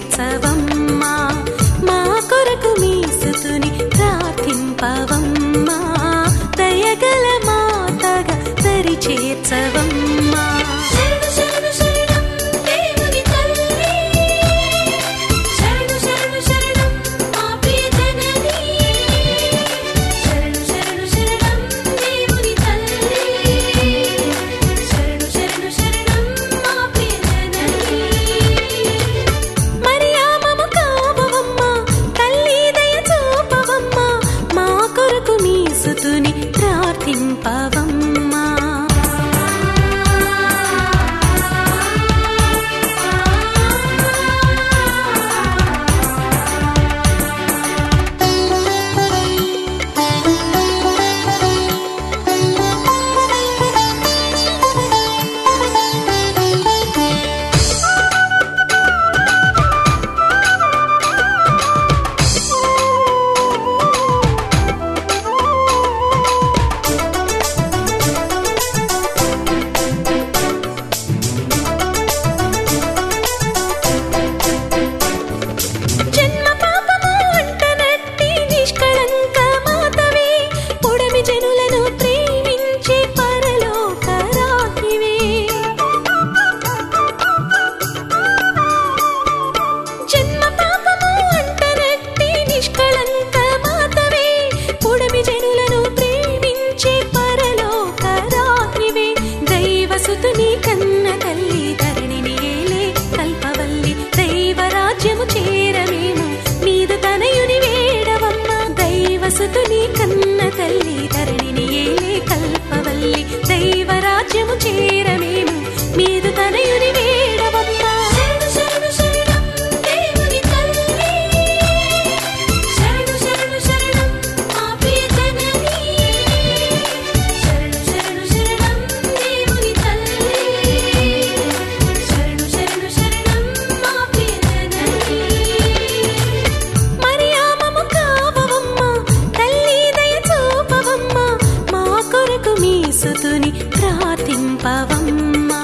చేర్చవమ్మా మా కొరకు మీ స్తుతిని ప్రార్థింపవమ్మా దయగల మాతగా దరి చేర్చవమ్మా ప్రార్థింపవమ్మా దైవరాజ్యము చేరమేము మీదు తనయుని వేడవమ్మా దేవుని తల్లి శరణు శరణు శరణం మా ప్రియ జనని శరణు శరణం దేవుని తల్లి శరణు శరణు శరణం మా ప్రియ జనని మరియామము కావవమ్మా తల్లి దయ చూపవమ్మా మా కొరకు మీ స్తుతిని ప్రార్థింపవమ్మా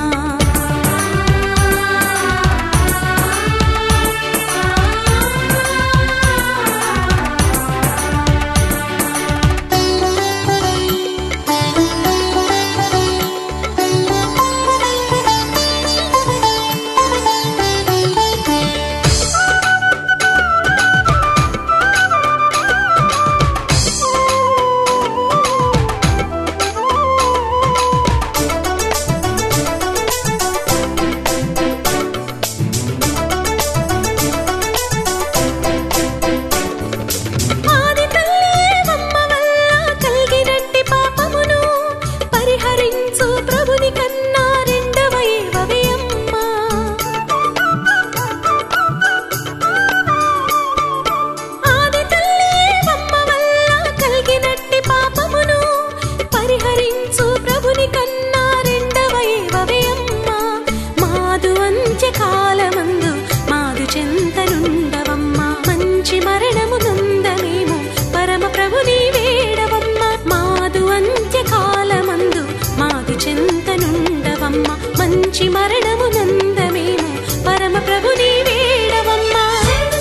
మంచి మరణము నందమేము పరమ ప్రభుని వేడవమ్మా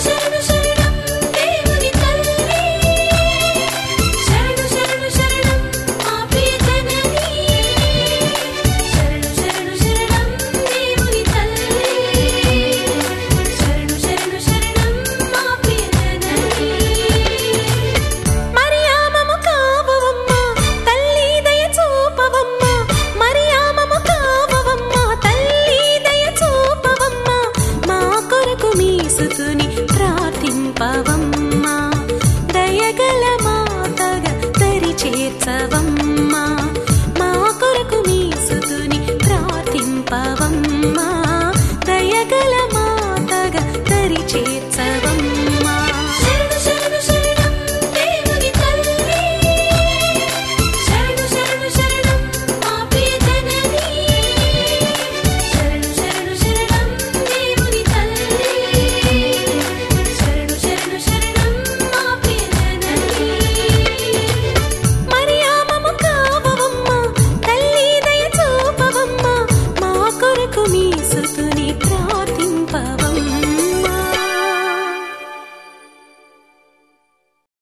శరణు శరణం దేవుని తల్లి శరణు శరణు శరణం మా ప్రియ జనని శరణు శరణు శరణం దేవుని తల్లి శరణు శరణు శరణం మా ప్రియ జనని మరియామము కావవమ్మా తల్లి దయ చూపవమ్మా మరియామము ప్రార్థింపవ